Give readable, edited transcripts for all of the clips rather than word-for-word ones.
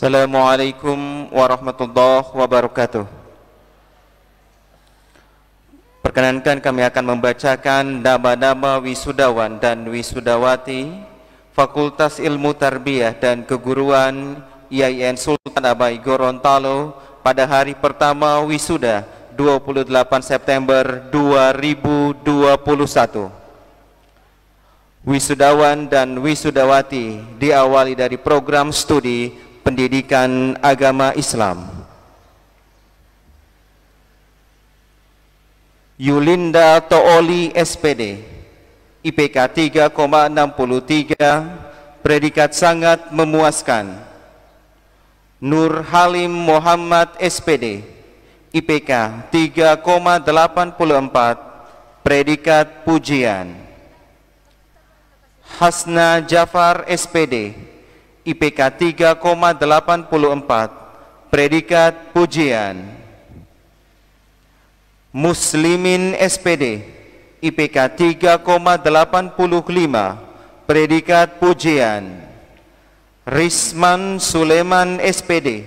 Assalamualaikum warahmatullahi wabarakatuh. Perkenankan kami akan membacakan nama-nama wisudawan dan wisudawati Fakultas Ilmu Tarbiyah dan Keguruan IAIN Sultan Abai Gorontalo pada hari pertama wisuda 28 September 2021. Wisudawan dan wisudawati diawali dari program studi Pendidikan Agama Islam. Yulinda Tooli SPD, IPK 3,63, predikat sangat memuaskan. Nur Halim Muhammad SPD, IPK 3,84, predikat pujian. Hasna Jafar SPD, IPK 3,84, predikat pujian. Muslimin SPD, IPK 3,85, predikat pujian. Risman Suleman SPD,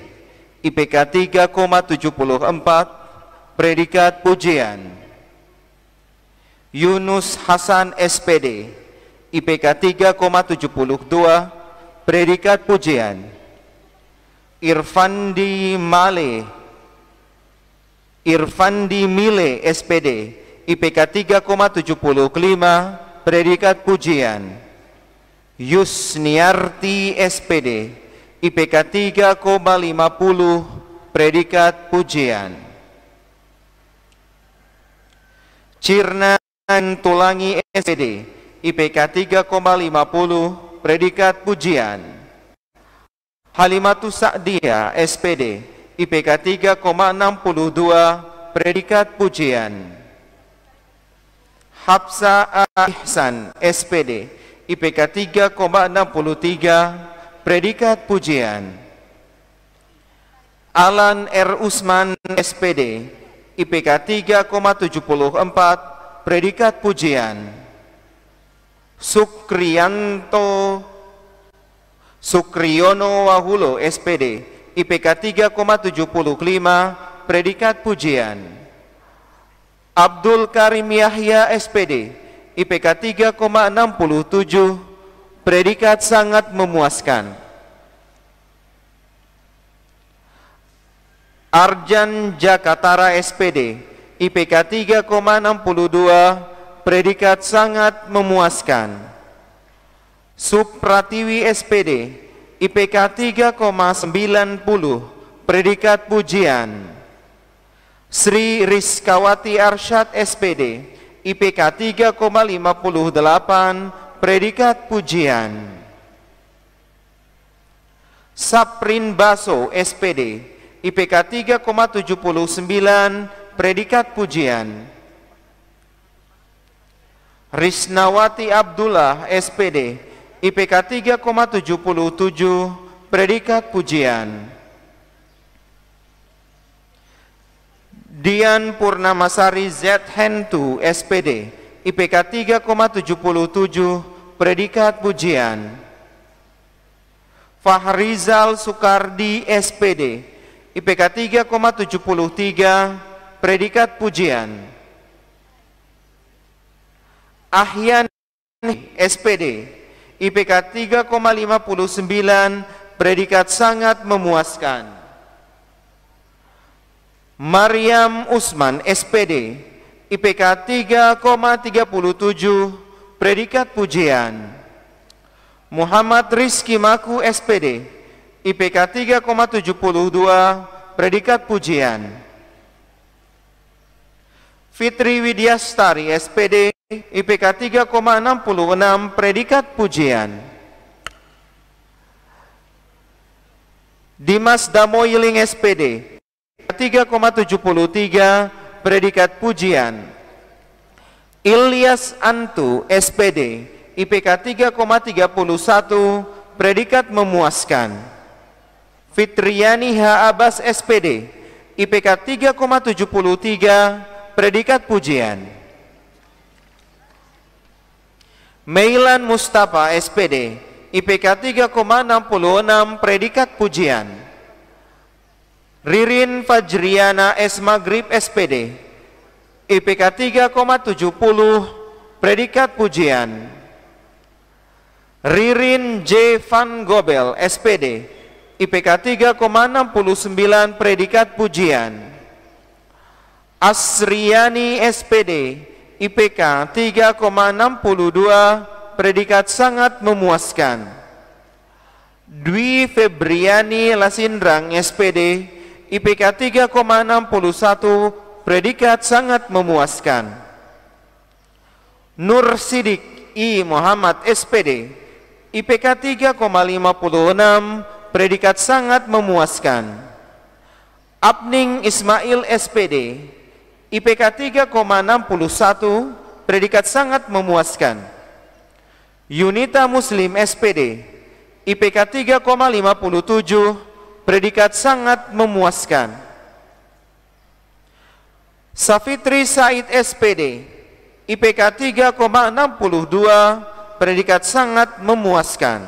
IPK 3,74, predikat pujian. Yunus Hasan SPD, IPK 3,72, predikat pujian. Irfandi Mile SPD, IPK 3,75, predikat pujian. Yusniarti SPD, IPK 3,50, predikat pujian. Cirnan Tulangi SPD, IPK 3,50, predikat pujian. Halimatus Sa'diyah SPD, IPK 3,62, predikat pujian. Hafsa Ihsan SPD, IPK 3,63, predikat pujian. Alan R. Usman SPD, IPK 3,74, predikat pujian. Sukriyono Wahulo SPD, IPK 3,75, predikat pujian. Abdul Karim Yahya SPD, IPK 3,67, predikat sangat memuaskan. Arjan Jakatara SPD, IPK 3,62, predikat sangat memuaskan. Supratiwi SPD, IPK 3,90, predikat pujian. Sri Rizkawati Arsyad SPD, IPK 3,58, predikat pujian. Saprin Baso SPD, IPK 3,79, predikat pujian. Risnawati Abdullah SPD, IPK 3,77, predikat pujian. Dian Purnamasari Z. Hentu SPD, IPK 3,77, predikat pujian. Fahrizal Sukardi SPD, IPK 3,73, predikat pujian. Ahyan SPD, IPK 3,59, predikat sangat memuaskan. Maryam Usman SPD, IPK 3,37, predikat pujian. Muhammad Rizki Maku SPD, IPK 3,72, predikat pujian. Fitri Widyastari SPD, IPK 3,66, predikat pujian. Dimas Damoyiling SPD, 3,73, predikat pujian. Ilyas Antu SPD, IPK 3,31, predikat memuaskan. Fitriani H. Abbas SPD, IPK 3,73, predikat pujian. Meilan Mustafa SPD, IPK 3,66, predikat pujian. Ririn Fajriana S. Maghrib SPD, IPK 3,70, predikat pujian. Ririn J. Van Gobel SPD, IPK 3,69, predikat pujian. Asriani SPD, IPK 3,62, predikat sangat memuaskan. Dwi Febriani Lasindrang SPD, IPK 3,61, predikat sangat memuaskan. Nur Sidik I. Muhammad SPD, IPK 3,56, predikat sangat memuaskan. Abning Ismail SPD, IPK 3,61, predikat sangat memuaskan. Yunita Muslim SPD, IPK 3,57, predikat sangat memuaskan. Safitri Said SPD, IPK 3,62, predikat sangat memuaskan.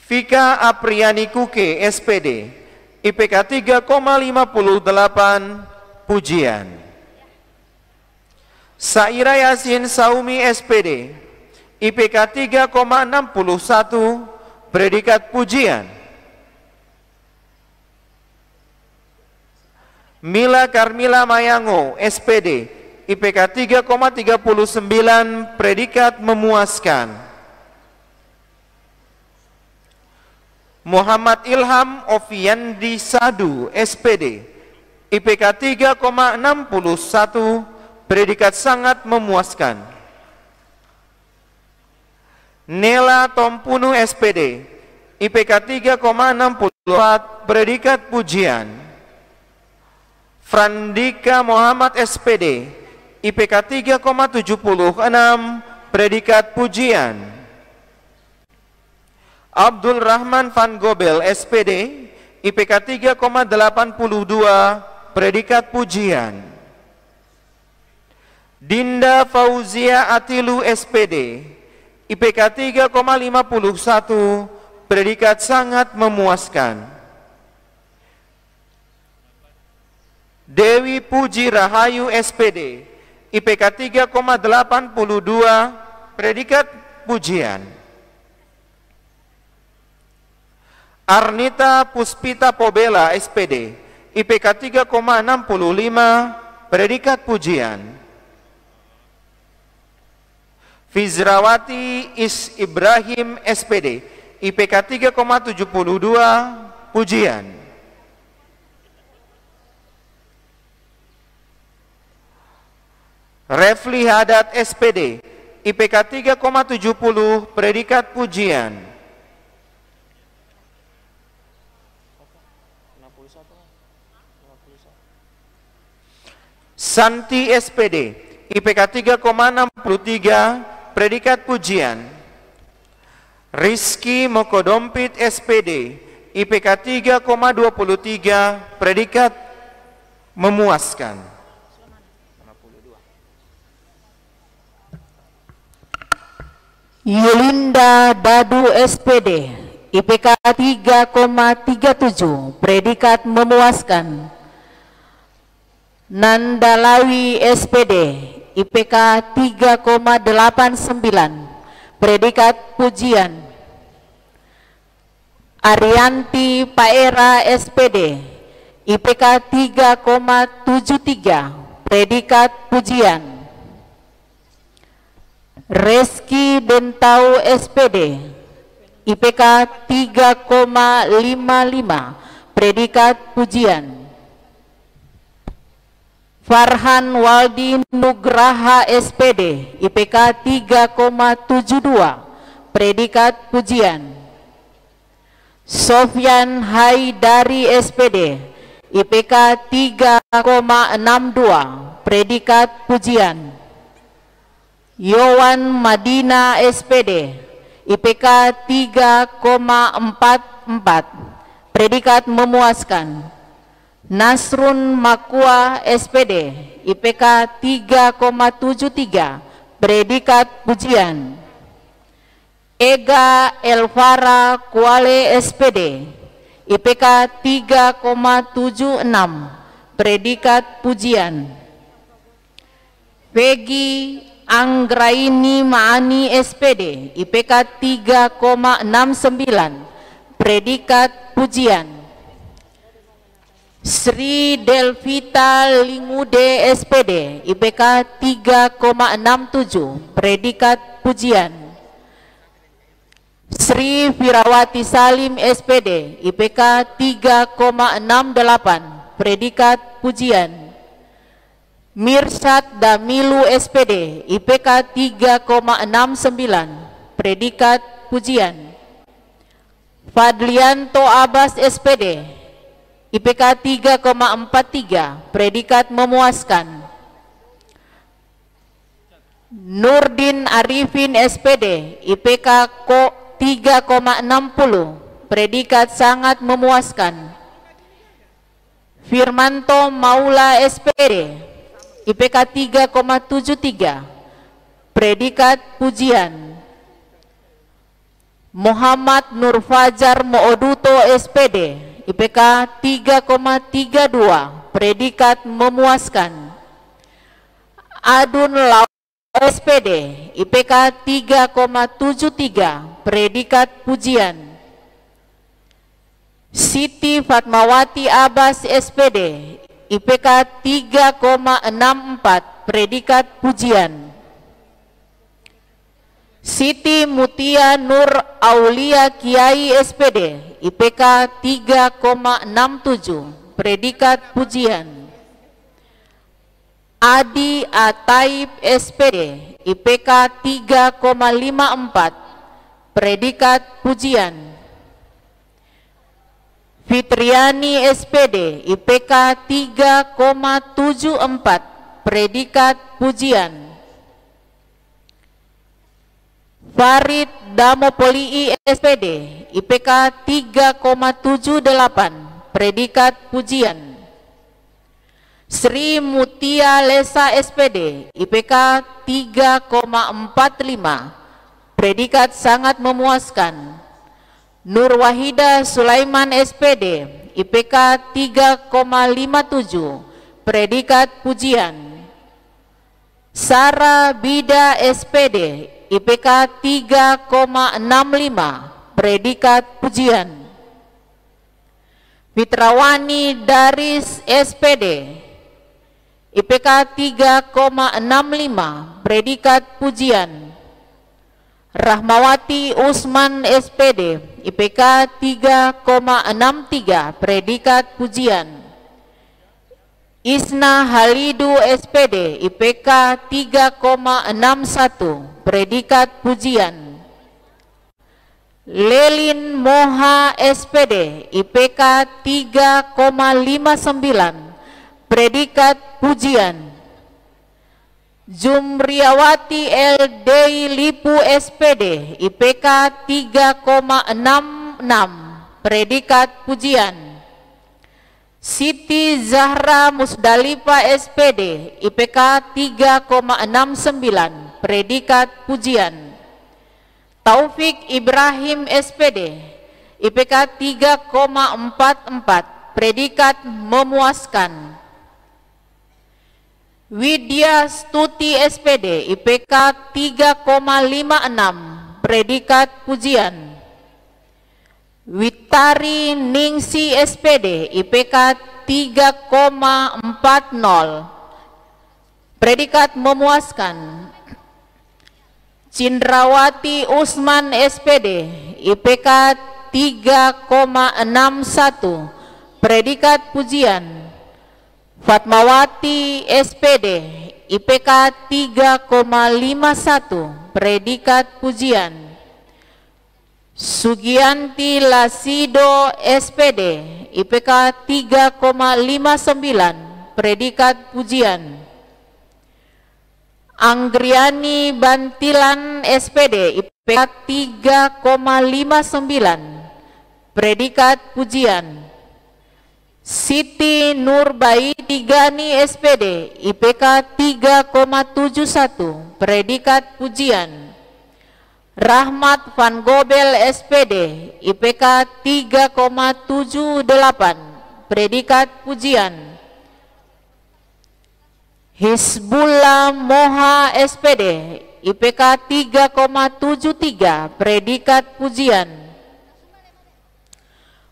Vika Apriani Kuke SPD, IPK 3,58, pujian. Saira Yasin Saumi SPD, IPK 3,61, predikat pujian. Mila Karmila Mayango SPD, IPK 3,39, predikat memuaskan. Muhammad Ilham Oviandi Sadu SPD, IPK 3,61, predikat sangat memuaskan. Nela Tompunu SPD, IPK 3,64, predikat pujian. Frandika Muhammad SPD, IPK 3,76, predikat pujian. Abdul Rahman Van Gobel SPD, IPK 3,82, predikat pujian. Dinda Fauzia Atilu SPD, IPK 3,51, predikat sangat memuaskan. Dewi Puji Rahayu SPD, IPK 3,82, predikat pujian. Arnita Puspita Pobela SPD, IPK 3,65, predikat pujian. Fizrawati Is Ibrahim SPD, IPK 3,72, pujian. Refli Haddad SPD, IPK 3,70, predikat pujian. Santi SPD, IPK 3,63, predikat pujian. Rizky Mokodompit SPD, IPK 3,23, predikat memuaskan. Yulinda Dadu SPD, IPK 3,37, predikat memuaskan. Nandalawi SPD, IPK 3,89, predikat pujian. Arianti Paera SPD, IPK 3,73, predikat pujian. Reski Dentau SPD, IPK 3,55, predikat pujian. Farhan Waldi Nugraha SPD, IPK 3,72, predikat pujian. Sofyan Haidari SPD, IPK 3,62, predikat pujian. Yowan Madina SPD, IPK 3,44, predikat memuaskan. Nasrun Makwa SPD, IPK 3,73, predikat pujian. Ega Elvara Kuale SPD, IPK 3,76, predikat pujian. Peggy Anggraini Maani SPD, IPK 3,69, predikat pujian. Sri Delvita Lingude SPD, IPK 3,67, predikat pujian. Sri Firawati Salim SPD, IPK 3,68, predikat pujian. Mirsad Damilu SPD, IPK 3,69, predikat pujian. Fadlianto Abbas SPD, IPK 3,43, predikat memuaskan. Nurdin Arifin SPD, IPK 3,60, predikat sangat memuaskan. Firmanto Maula SPD, IPK 3,73, predikat pujian. Muhammad Nur Fajar Mooduto SPD, IPK 3,32, predikat memuaskan. Adun Lau SPD, IPK 3,73, predikat pujian. Siti Fatmawati Abbas SPD, IPK 3,64, predikat pujian. Siti Mutia Nur Aulia Kiai SPD, IPK 3,67, predikat pujian. Adi Ataib SPD, IPK 3,54, predikat pujian. Fitriani SPD, IPK 3,74, predikat pujian. Farid Damopolii SPD, IPK 3,78, predikat pujian. Sri Mutia Lesa SPD, IPK 3,45, predikat sangat memuaskan. Nur Wahida Sulaiman SPD, IPK 3,57, predikat pujian. Sara Bida SPD, IPK 3,65, predikat pujian. Fitrawani Daris SPD, IPK 3,65, predikat pujian. Rahmawati Usman SPD, IPK 3,63, predikat pujian. Isna Halidu SPD, IPK 3,61, predikat pujian. Lelin Moha SPD, IPK 3,59, predikat pujian. Jumriawati LD Lipu SPD, IPK 3,66, predikat pujian. Siti Zahra Musdalifa SPD, IPK 3,69, predikat pujian. Taufik Ibrahim SPD, IPK 3,44, predikat memuaskan. Widya Stuti SPD, IPK 3,56, predikat pujian. Witari Ningsi SPD, IPK 3,40, predikat memuaskan. Cindrawati Usman SPD, IPK 3,61, predikat pujian. Fatmawati SPD, IPK 3,51, predikat pujian. Sugianti Lasido SPD, IPK 3,59, predikat pujian. Anggriani Bantilan SPD, IPK 3,59, predikat pujian. Siti Nurbaiti Gani SPD, IPK 3,71, predikat pujian. Rahmat Van Gobel SPD, IPK 3,78, predikat pujian. Hizbullah Moha SPD, IPK 3,73, predikat pujian.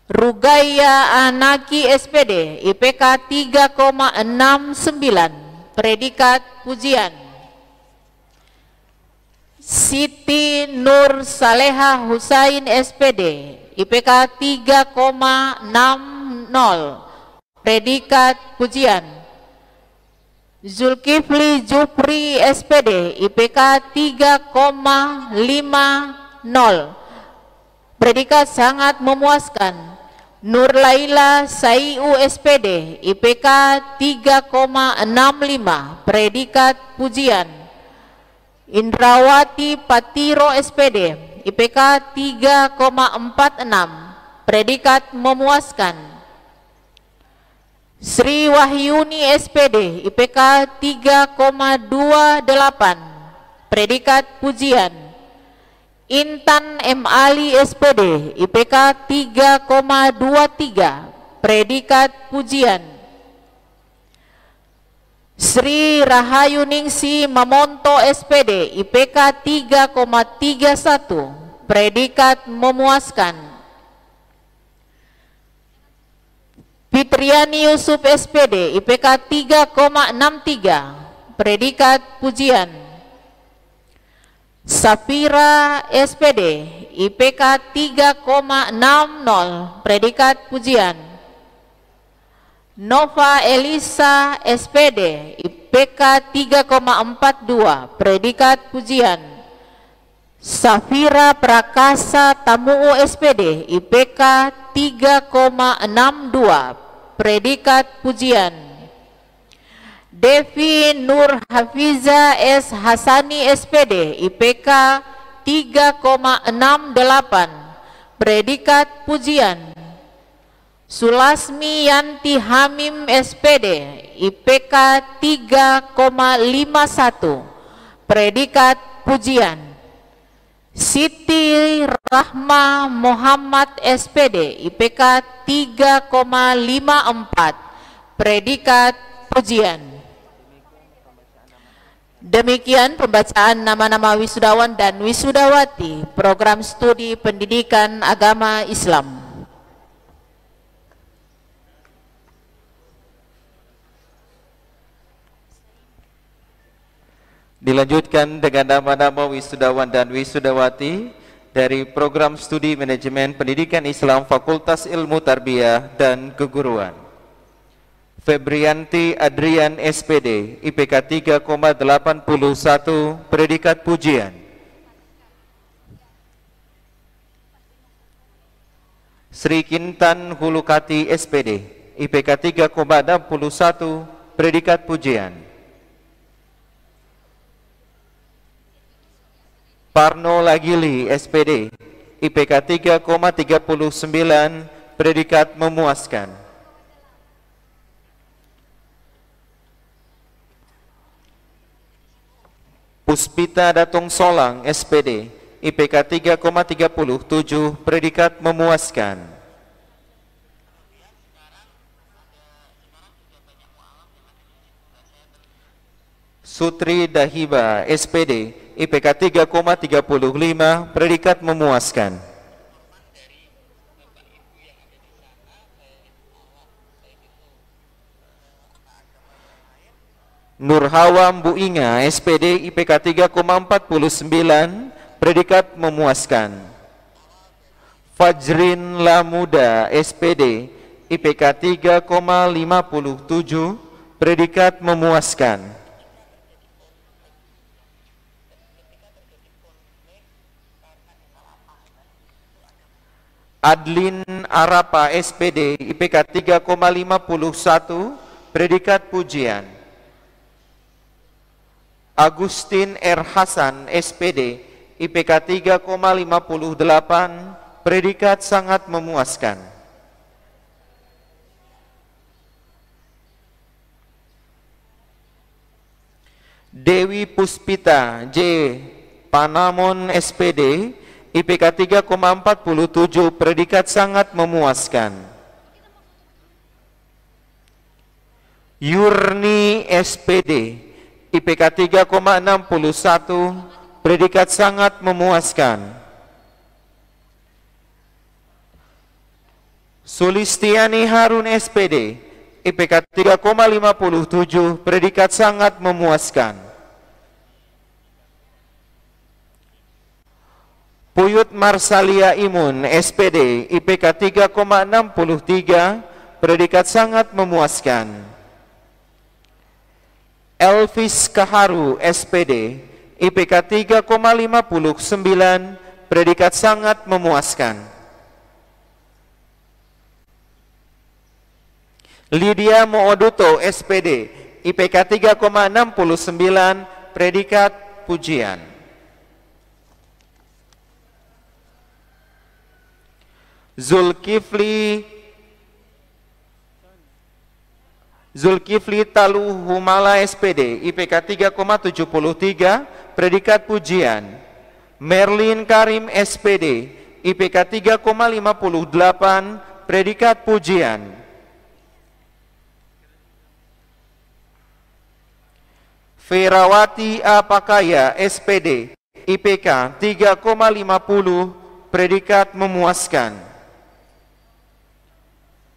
Rugaya Anaki SPD, IPK 3,69, predikat pujian. Siti Nur Saleha Husain SPD, IPK 3,60, predikat pujian. Zulkifli Jupri SPD, IPK 3,50, predikat sangat memuaskan. Nur Laila Saiu SPD, IPK 3,65, predikat pujian. Indrawati Patiro SPD, IPK 3,46, predikat memuaskan. Sri Wahyuni SPD, IPK 3,28, predikat pujian. Intan M. Ali SPD, IPK 3,23, predikat pujian. Sri Rahayu Ningsi Mamonto SPD, IPK 3,31, predikat memuaskan. Fitriani Yusuf SPD, IPK 3,63, predikat pujian. Safira SPD, IPK 3,60, predikat pujian. Nova Elisa SPD, IPK 3,42, predikat pujian. Safira Prakasa Tamuu SPD, IPK 3,62, predikat pujian. Devi Nur Hafiza S. Hasani SPD, IPK 3,68, predikat pujian. Sulasmi Yanti Hamim SPD, IPK 3,51, predikat pujian. Siti Rahma Muhammad SPD, IPK 3,54, predikat pujian. Demikian pembacaan nama-nama wisudawan dan wisudawati program studi pendidikan agama Islam. Dilanjutkan dengan nama-nama wisudawan dan wisudawati dari program studi manajemen pendidikan Islam Fakultas Ilmu Tarbiyah dan Keguruan. Febrianti Adrian SPD, IPK 3,81, predikat pujian. Sri Kintan Hulukati SPD, IPK 3,61, predikat pujian. Parno Lagili SPD, IPK 3,39, predikat memuaskan. Puspita Datong Solang SPD, IPK 3,37, predikat memuaskan. Sutri Dahiba SPD, IPK 3,35, predikat memuaskan. Nurhawam Bu Inga SPD, IPK 3,49, predikat memuaskan. Fajrin Lamuda SPD, IPK 3,57, predikat memuaskan. Adlin Arapa SPD, IPK 3,51, predikat pujian. Agustin R. Hasan SPD, IPK 3,58, predikat sangat memuaskan. Dewi Puspita J. Panamon SPD, IPK 3,47, predikat sangat memuaskan. Yurni SPD, IPK 3,61, predikat sangat memuaskan. Sulistiani Harun SPD, IPK 3,57, predikat sangat memuaskan. Puyut Marsalia Imun SPD, IPK 3,63, predikat sangat memuaskan. Elvis Kaharu SPD, IPK 3,59, predikat sangat memuaskan. Lydia Mooduto SPD, IPK 3,69, predikat pujian. Zulkifli Taluhumala SPD, IPK 3,73, predikat pujian. Merlin Karim SPD, IPK 3,58, predikat pujian. Ferawati Apakaya SPD, IPK 3,50, predikat memuaskan.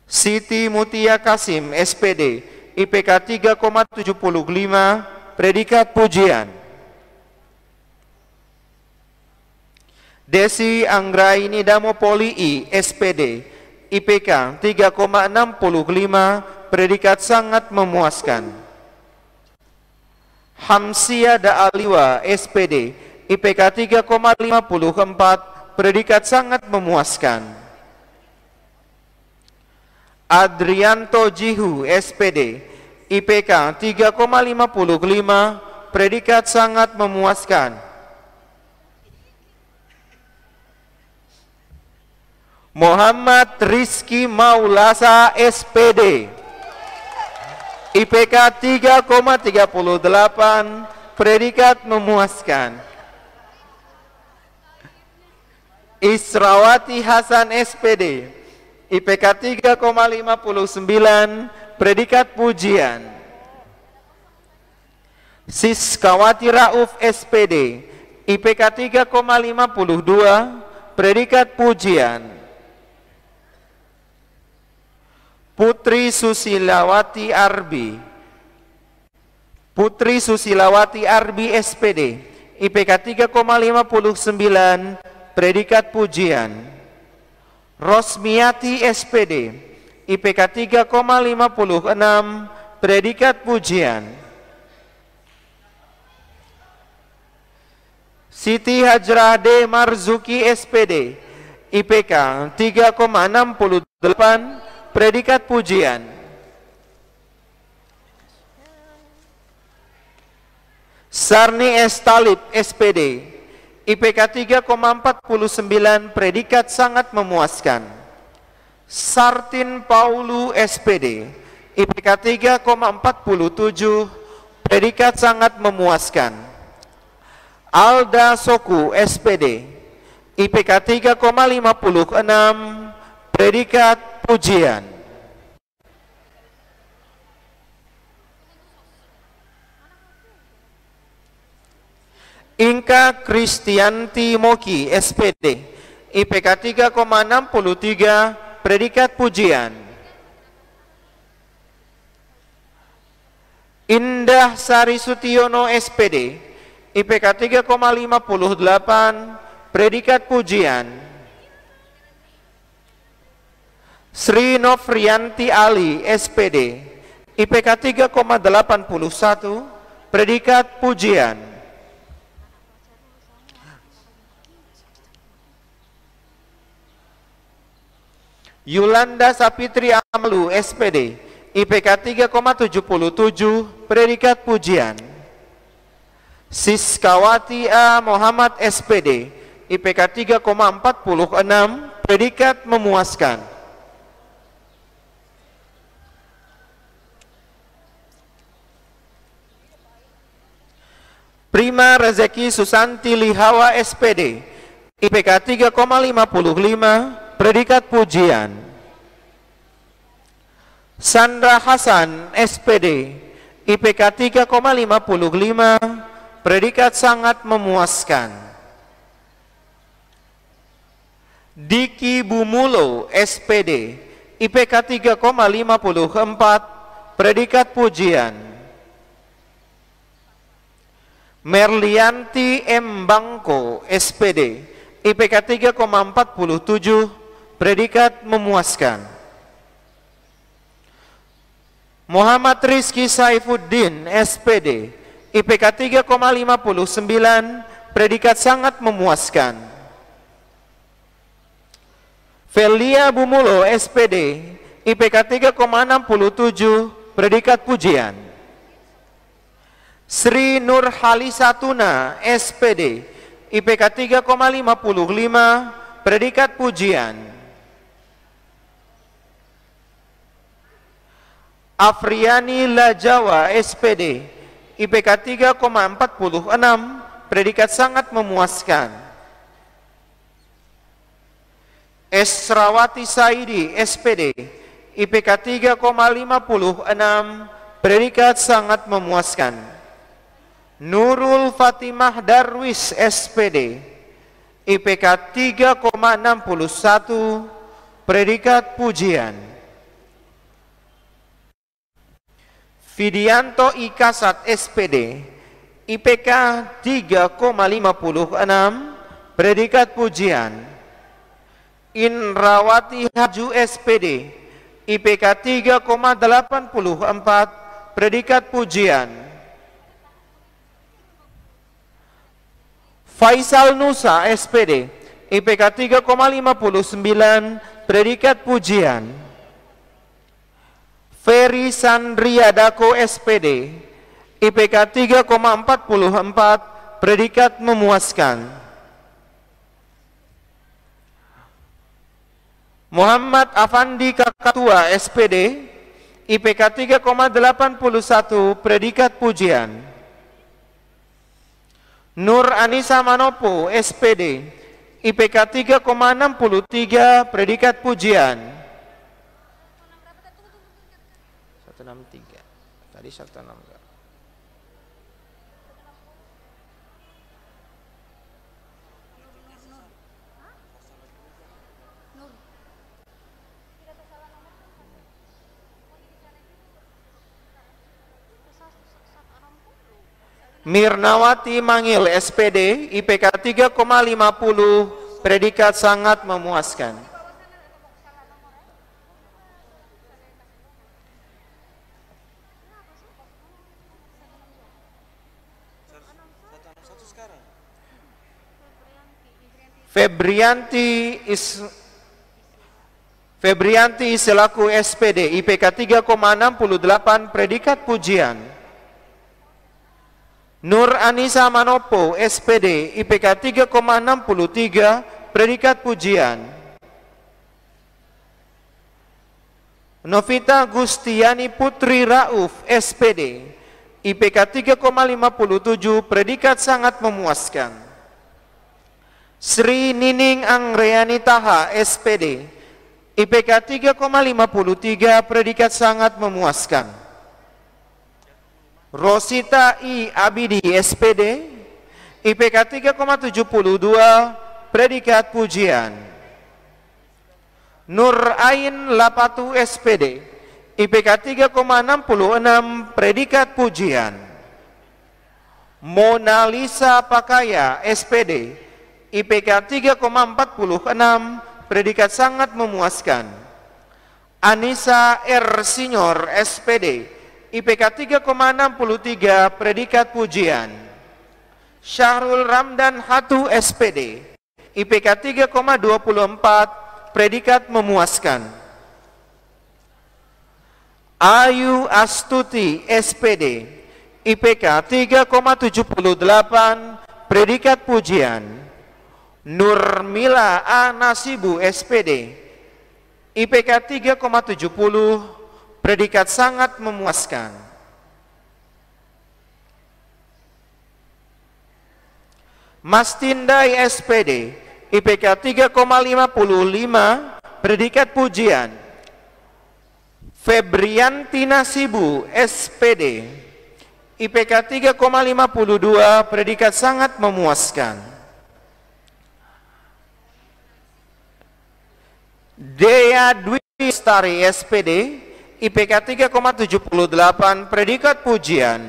Siti Mutia Kasim SPD, IPK 3,75, predikat pujian. Desi Anggraini Damopoli I SPD, IPK 3,65, predikat sangat memuaskan. Hamsia Da'aliwa SPD, IPK 3,54, predikat sangat memuaskan. Adrianto Jihu SPD, IPK 3,55, predikat sangat memuaskan. Muhammad Rizky Maulasa SPD, IPK 3,38, predikat memuaskan. Israwati Hasan SPD, IPK 3,59, predikat pujian. Siskawati Rauf SPD, IPK 3,52, predikat pujian. Putri Susilawati Arbi SPD, IPK 3,59, predikat pujian. Rosmiati SPD, IPK 3,56, predikat pujian. Siti Hajrah D. Marzuki SPD, IPK 3,68, predikat pujian. Sarni S. Talib SPD, IPK 3,49, predikat sangat memuaskan. Sartin Paulu SPD, IPK 3,47, predikat sangat memuaskan. Alda Soku SPD, IPK 3,56, predikat pujian. Inka Kristianti Moki SPD, IPK 3,63, predikat pujian. Indah Sari Sutiono SPD, IPK 3,58, predikat pujian. Sri Novrianti Ali SPD, IPK 3,81, predikat pujian. Yulanda Sapitri Amalu SPD, IPK 3,77, predikat pujian. Siskawati A. Muhammad SPD, IPK 3,46, predikat memuaskan. Prima Rezeki Susanti Lihawa SPD, IPK 3,55, predikat pujian. Sandra Hasan SPD, IPK 3,55, predikat sangat memuaskan. Diki Bumulo SPD, IPK 3,54, predikat pujian. Merlianti M. Bangko SPD, IPK 3,47, predikat memuaskan. Muhammad Rizki Saifuddin SPD, IPK 3,59, predikat sangat memuaskan. Felia Bumulo SPD, IPK 3,67, predikat pujian. Sri Nur Halisatuna SPD, IPK 3,55, predikat pujian. Afriani Lajawa SPD, IPK 3,46, predikat sangat memuaskan. Esrawati Saidi SPD, IPK 3,56, predikat sangat memuaskan. Nurul Fatimah Darwis SPD, IPK 3,61, predikat pujian. Fidianto Ikasat SPD, IPK 3,56, predikat pujian. Inrawati Haju SPD, IPK 3,84, predikat pujian. Faisal Nusa SPD, IPK 3,59, predikat pujian. Ferry Sandriadako SPD, IPK 3,44, predikat memuaskan. Muhammad Afandi Kakatua SPD, IPK 3,81, predikat pujian. Nur Anissa Manopo SPD, IPK 3,63, predikat pujian. 163, tadi 163. Mirnawati Mangil SPD, IPK 3,50, predikat sangat memuaskan. Febrianti selaku SPD, IPK 3,68, predikat pujian. Nur Anissa Manopo SPD, IPK 3,63, predikat pujian. Novita Gustiani Putri Rauf SPD, IPK 3,57, predikat sangat memuaskan. Sri Nining Angreani Taha SPD, IPK 3,53, predikat sangat memuaskan. Rosita I Abidi SPD, IPK 3,72, predikat pujian. Nur Ain Lapatu SPD, IPK 3,66, predikat pujian. Mona Lisa Pakaya SPD, IPK 3,46, predikat sangat memuaskan. Anissa R. Sinyor SPD, IPK 3,63, predikat pujian. Syahrul Ramdan Hatu SPD, IPK 3,24, predikat memuaskan. Ayu Astuti SPD, IPK 3,78, predikat pujian. Nurmila A. Nasibu SPD, IPK 3,70, predikat sangat memuaskan. Mastindai SPD, IPK 3,55, predikat pujian. Febrianti Nasibu, SPD, IPK 3,52, predikat sangat memuaskan. Dea Dwi Lestari, SPD, IPK 3,78, predikat pujian.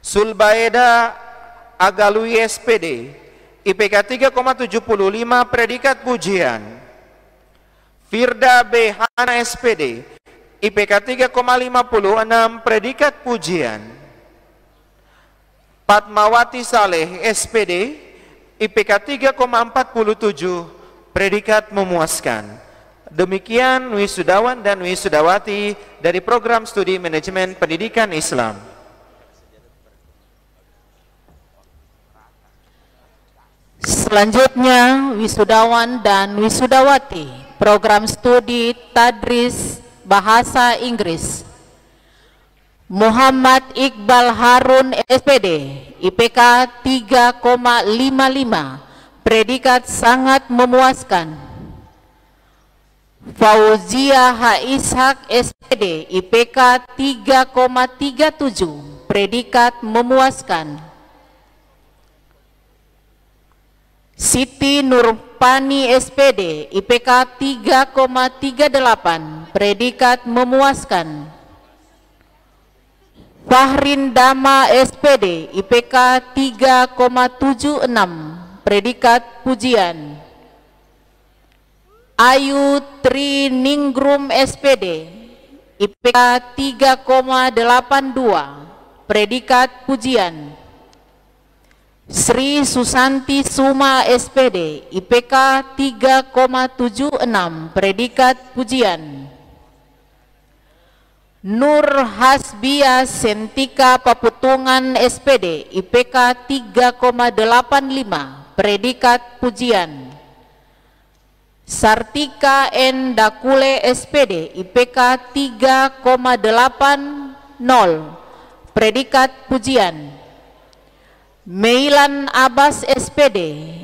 Sulbaeda Agalui, SPD, IPK 3,75, predikat pujian. Firda B. Hana, SPD, IPK 3,56, predikat pujian. Padmawati Saleh, SPD, IPK 3,47, predikat memuaskan. Demikian wisudawan dan wisudawati dari program studi manajemen pendidikan Islam. Selanjutnya, wisudawan dan wisudawati program studi Tadris Bahasa Inggris. Muhammad Iqbal Harun, SPD, IPK 3,55, predikat sangat memuaskan. Fauzia H. Ishak, SPD, IPK 3,37, predikat memuaskan. Siti Nurpani, SPD, IPK 3,38, predikat memuaskan. Fahrin Dama, SPD, IPK 3,76, predikat pujian. Ayu Triningrum, SPD, IPK 3,82, predikat pujian. Sri Susanti Suma, SPD, IPK 3,76, predikat pujian. Nur Hasbia Sentika Paputungan, SPD, IPK 3,85, predikat pujian. Sartika N. Dakule, SPD, IPK 3,80, predikat pujian. Meilan Abbas, SPD,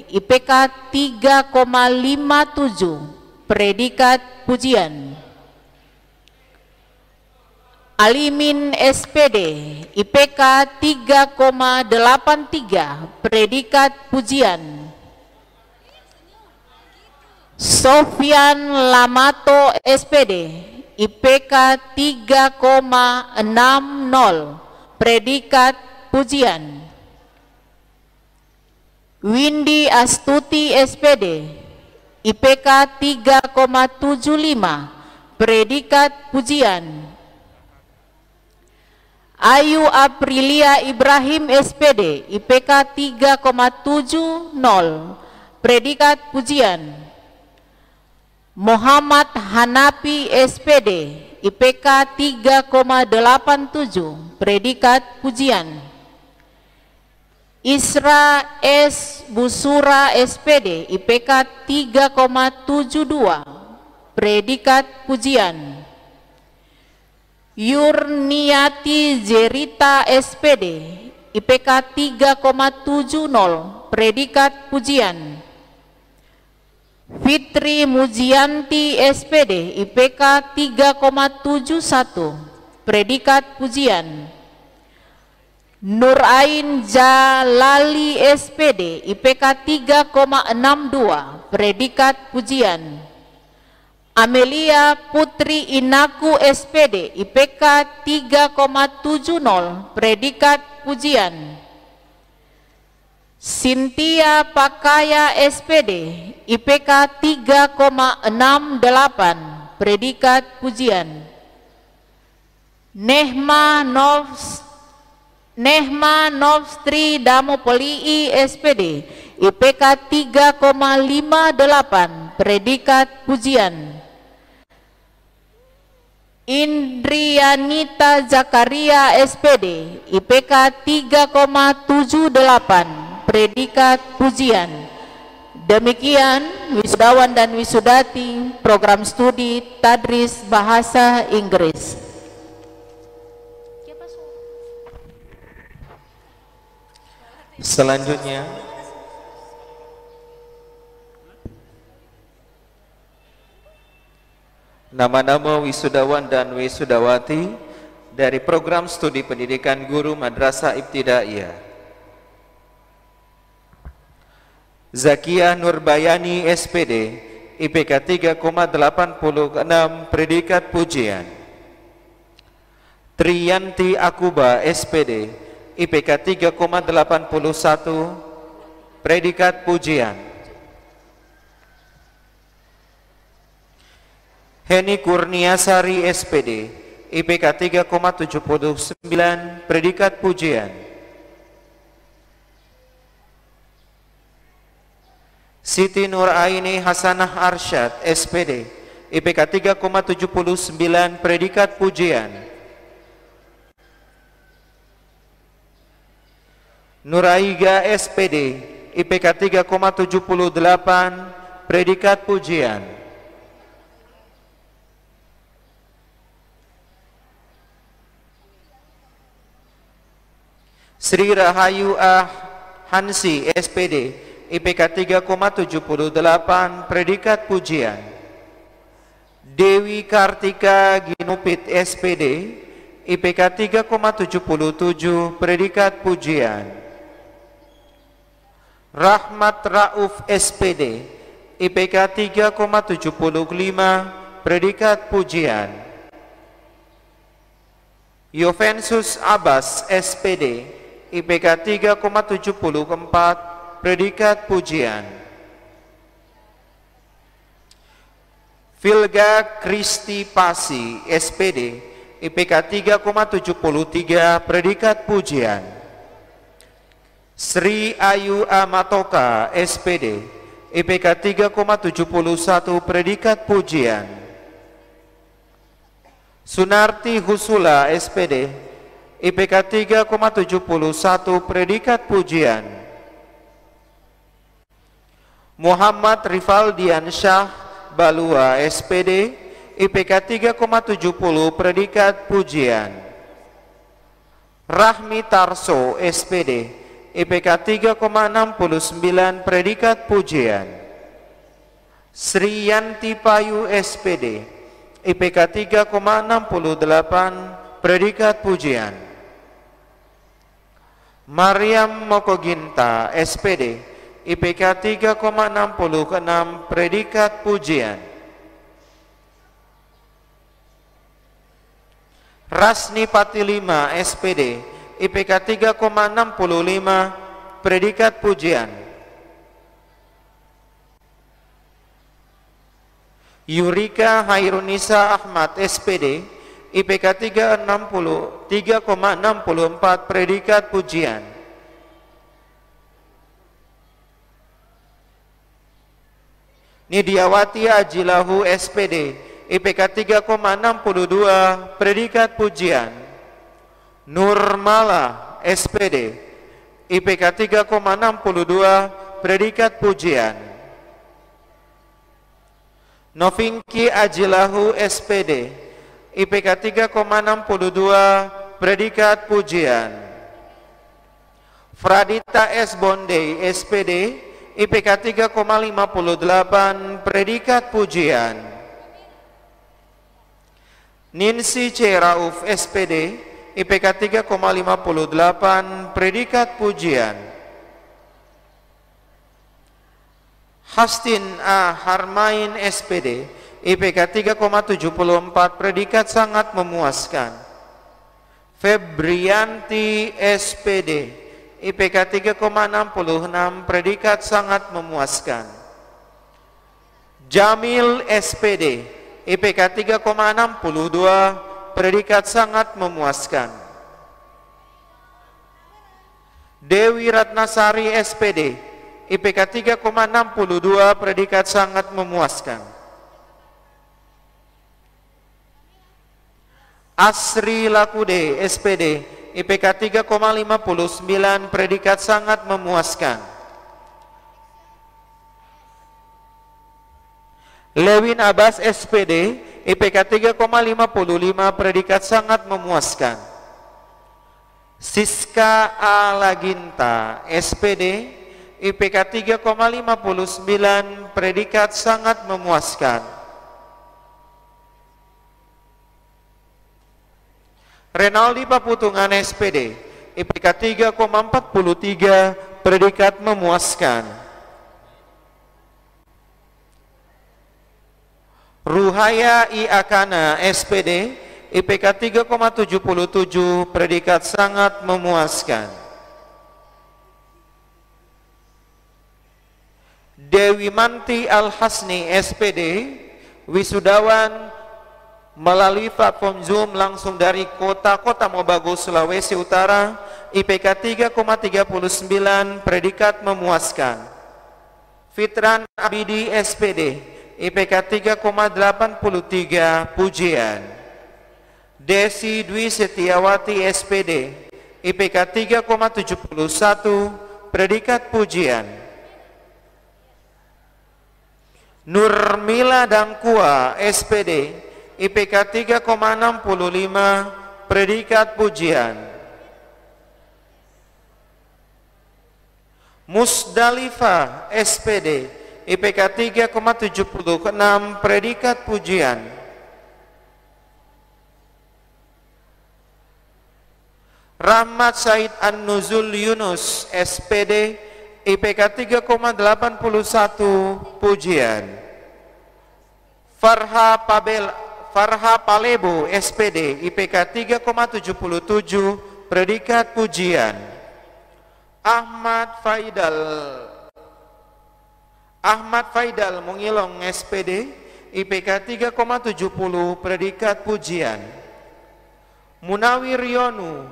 IPK 3,57, predikat pujian. Alimin, SPD, IPK 3,83, predikat pujian. Sofyan Lamato, SPD, IPK 3,60, predikat pujian. Windy Astuti, SPD, IPK 3,75, predikat pujian. Ayu Aprilia Ibrahim, SPD, IPK 3,70, predikat pujian. Muhammad Hanafi, SPD, IPK 3,87, predikat pujian. Isra S. Busura, SPD, IPK 3,72, predikat pujian. Yurniati Zerita, SPD, IPK 3,70, predikat pujian. Fitri Mujianti, SPD, IPK 3,71, predikat pujian. Nurain Jalali, SPD, IPK 3,62, predikat pujian. Amelia Putri Inaku, SPD, IPK 3,70, predikat pujian. Cynthia Pakaya, SPD, IPK 3,68, predikat pujian. Nehma Novstri Damopolii, SPD, IPK 3,58, predikat pujian. Indrianita Zakaria, SPD, IPK 3,78, predikat pujian. Demikian wisudawan dan wisudati program studi Tadris Bahasa Inggris. Selanjutnya nama-nama wisudawan dan wisudawati dari program studi pendidikan guru Madrasah Ibtidaiyah. Zakia Nurbayani SPD, IPK 3,86, predikat pujian. Triyanti Akuba SPD, IPK 3,81, predikat pujian. Heni Kurniasari SPD, IPK 3,79, predikat pujian. Siti Nur Aini Hasanah Arsyad SPD, IPK 3,79, predikat pujian. Nuraiga SPD, IPK 3,78, predikat pujian. Sri Rahayu Hansi SPD, IPK 3,78, predikat pujian. Dewi Kartika Ginupit SPD, IPK 3,77, predikat pujian. Rahmat Rauf SPD, IPK 3,75, predikat pujian. Yovensus Abbas SPD, IPK 3,74, predikat pujian. Vilga Kristi Pasi SPD, IPK 3,73, predikat pujian. Sri Ayu Amatoka SPD, IPK 3,71, predikat pujian. Sunarti Husula SPD, IPK 3,71, predikat pujian. Muhammad Rifaldian Syah Balua SPD, IPK 3,70, predikat pujian. Rahmi Tarso SPD, IPK 3,69, predikat pujian. Sri Yanti Payu SPD, IPK 3,68, predikat pujian. Mariam Mokoginta SPD, IPK 3,66, predikat pujian. Rasni Patilima SPD, IPK 3,65, predikat pujian. Yurika Hairunisa Ahmad SPD, IPK 3,64, predikat pujian. Nidiawati Ajilahu SPD, IPK 3,62, predikat pujian. Nurmala SPD, IPK 3,62, predikat pujian. Novinki Ajilahu SPD, IPK 3,62, predikat pujian. Fradita S. Bondei SPD, IPK 3,58, predikat pujian. Ninsi C. Rauf SPD, IPK 3,58, predikat pujian. Hastin A. Harmain SPD, IPK 3,74, predikat sangat memuaskan. Febrianti SPD, IPK 3,66, predikat sangat memuaskan. Jamil SPD, IPK 3,62, predikat sangat memuaskan. Dewi Ratnasari SPD, IPK 3,62, predikat sangat memuaskan. Asri Lakude SPD, IPK 3,59, predikat sangat memuaskan. Lewin Abbas SPD, IPK 3,55, predikat sangat memuaskan. Siska Alaginta SPD, IPK 3,59, predikat sangat memuaskan. Renaldi Paputungan SPD, IPK 3,43, predikat memuaskan. Ruhaya I Akana SPD, IPK 3,77, predikat sangat memuaskan. Dewi Manti Al-Hasni SPD, wisudawan melalui platform Zoom langsung dari kota Mobagu, Sulawesi Utara, IPK 3,39, predikat memuaskan. Fitran Abidi SPD, IPK 3,83, pujian. Desi Dwi Setiawati SPD, IPK 3,71, predikat pujian. Nurmila Dangkua SPD, IPK 3,65, predikat pujian. Musdalifah SPD, IPK 3,76, predikat pujian. Rahmat Said An-Nuzul Yunus SPD, IPK 3,81, pujian. Farha Palebo SPD, IPK 3,77, predikat pujian. Ahmad Faidal Mungilong SPD, IPK 3,70, predikat pujian. Munawir Yonu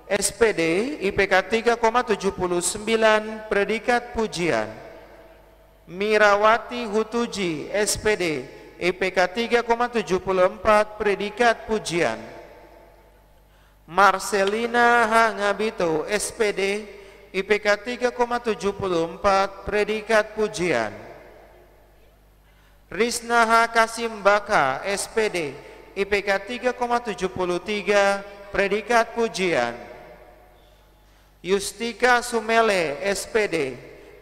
SPD, IPK 3,79, predikat pujian. Mirawati Hutuji SPD, IPK 3,74, predikat pujian. Marcelina Hangabito SPD, IPK 3,74, predikat pujian. Risna H. Kasim Baka SPD, IPK 3,73, predikat pujian. Yustika Sumele SPD,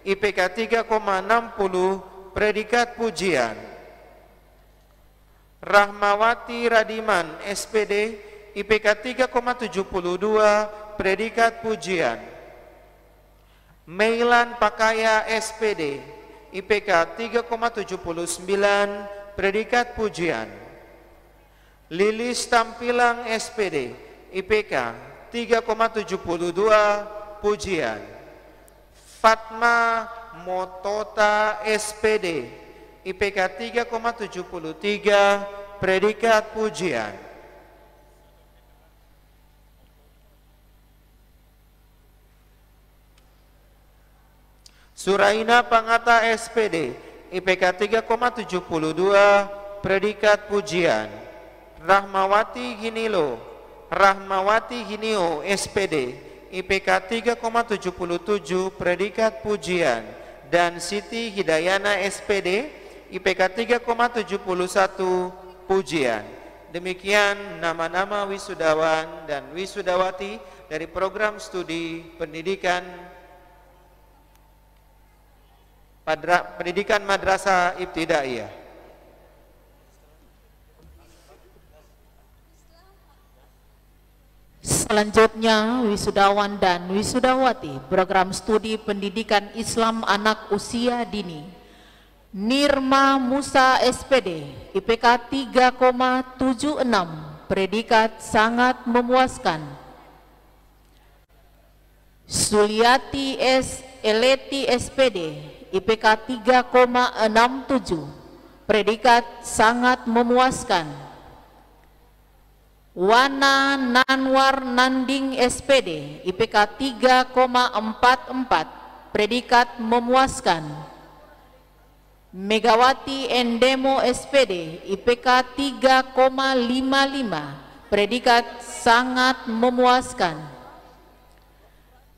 IPK 3,60, predikat pujian. Rahmawati Radiman SPD, IPK 3,72, predikat pujian. Meilan Pakaya SPD, IPK 3,79, predikat pujian. Lilis Tampilang SPD, IPK 3,72, pujian. Fatma Motota SPD, IPK 3,73, predikat pujian. Suraina Pangata SPD, IPK 3,72, predikat pujian. Rahmawati Ginio SPD, IPK 3,77, predikat pujian. Dan Siti Hidayana SPD, IPK 3,71, pujian. Demikian nama-nama wisudawan dan wisudawati dari program studi pendidikan Madrasah Ibtidaiyah. Selanjutnya, wisudawan dan wisudawati program studi pendidikan Islam anak usia dini. Nirma Musa SPD, IPK 3,76, predikat sangat memuaskan. Suliati S. Eleti SPD, IPK 3,67, predikat sangat memuaskan. Wana Nanwar Nanding SPD, IPK 3,44, predikat memuaskan. Megawati Endemo SPD, IPK 3,55, predikat sangat memuaskan.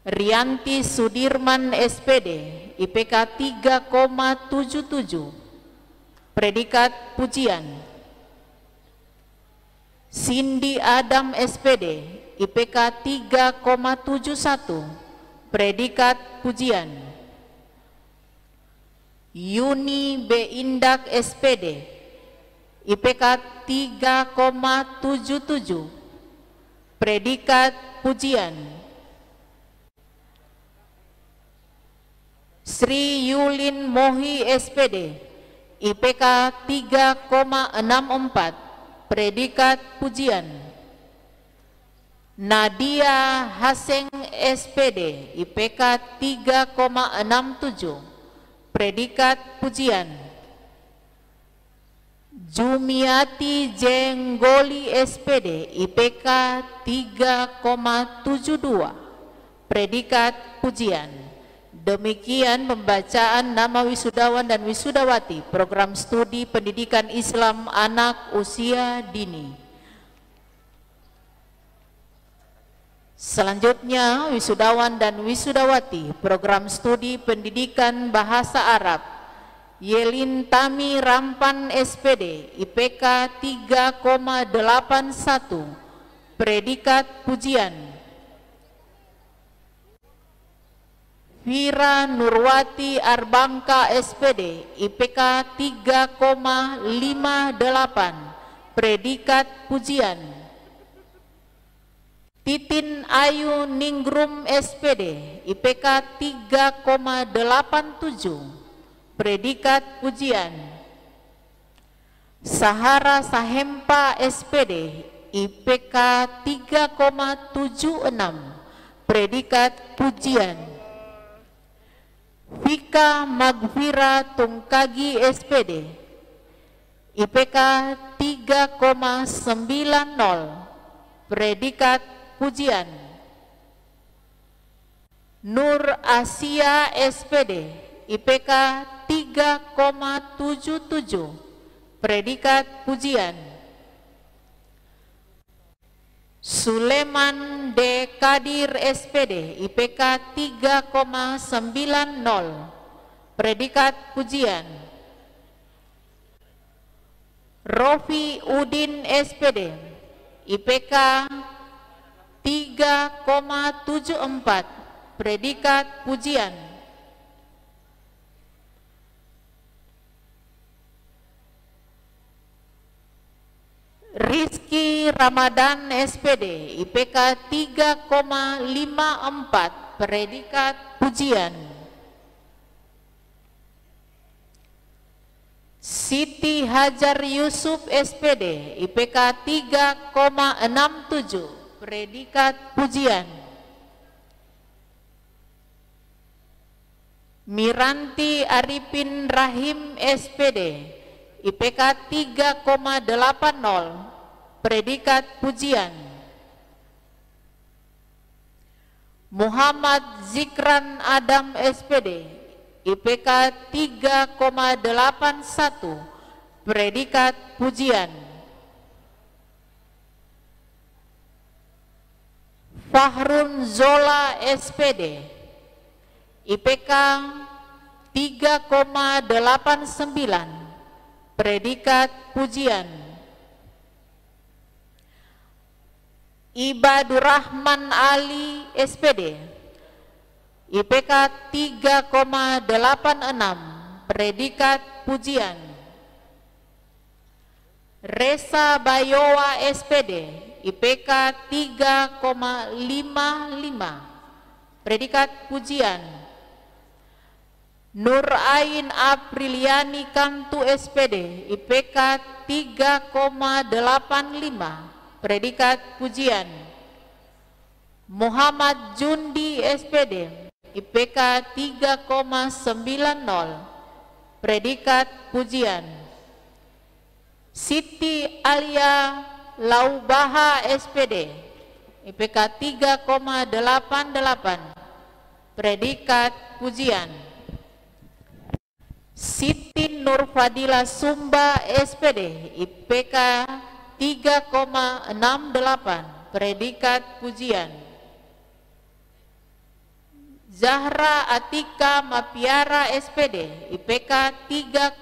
Rianti Sudirman SPD, IPK 3,77, predikat pujian. Cindy Adam SPD, IPK 3,71, predikat pujian. Yuni B. Indak SPD, IPK 3,77, predikat pujian. Sri Yulin Mohi SPD, IPK 3,64, predikat pujian. Nadia Haseng SPD, IPK 3,67, predikat pujian. Jumiati Jenggoli SPD, IPK 3,72, predikat pujian. Demikian pembacaan nama wisudawan dan wisudawati program studi pendidikan Islam anak usia dini. Selanjutnya, wisudawan dan wisudawati program studi pendidikan bahasa Arab Yelin Tami Rampan SPD, IPK 3,81, predikat pujian. Vira Nurwati Arbangka SPD, IPK 3,58, predikat pujian. Titin Ayu Ningrum SPD, IPK 3,87, predikat pujian. Sahara Sahempa SPD, IPK 3,76, predikat pujian. Vika Magvira Tungkagi SPD, IPK 3,90, predikat pujian. Nur Asia SPD, IPK 3,77, predikat pujian. Suleman D. Kadir SPD, IPK 3,90, predikat pujian. Rofi Udin SPD, IPK 3,74, predikat pujian. Rizky Ramadan SPD, IPK 3,54, predikat pujian. Siti Hajar Yusuf SPD, IPK 3,67, predikat pujian. Miranti Arifin Rahim SPD, IPK 3,80, predikat pujian. Muhammad Zikran Adam SPD, IPK 3,81, predikat pujian. Fahrun Zola SPD, IPK 3,89, predikat pujian. Ibadur Rahman Ali SPD, IPK 3,86, predikat pujian. Resa Bayowa SPD, IPK 3,55, predikat pujian. Nur Ain Apriliani Kantu SPD, IPK 3,85, predikat pujian. Muhammad Jundi SPD, IPK 3,90, predikat pujian. Siti Alia Laubaha SPD, IPK 3,88, predikat pujian. Siti Nur Fadila Sumba SPD, IPK 3,68, predikat pujian. Zahra Atika Mapiara SPD, IPK 3,86,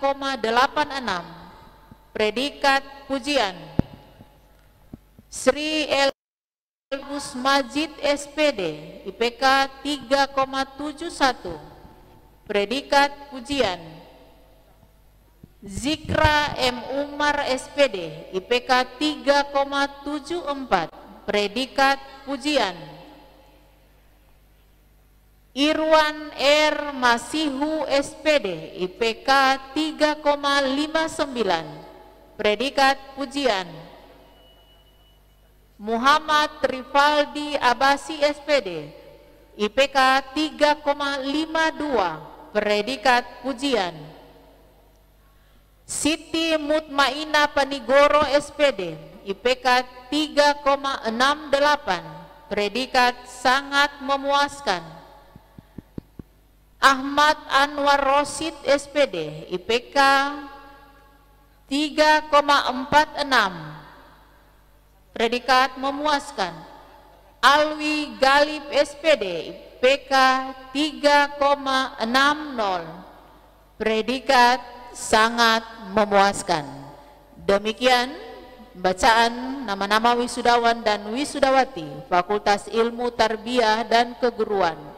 predikat pujian. Sri Elgus Majid SPD, IPK 3,71, predikat pujian. Zikra M. Umar SPD, IPK 3,74, predikat pujian. Irwan R. Masihu SPD, IPK 3,59, predikat pujian. Muhammad Rifaldi Abasi SPD, IPK 3,52, predikat pujian. Siti Mutmainah Panigoro SPD, IPK 3,68, predikat sangat memuaskan. Ahmad Anwar Rosid SPD, IPK 3,46, predikat memuaskan. Alwi Galib SPD, IPK 3,60, predikat sangat memuaskan. Demikian bacaan nama-nama wisudawan dan wisudawati Fakultas Ilmu Tarbiyah dan Keguruan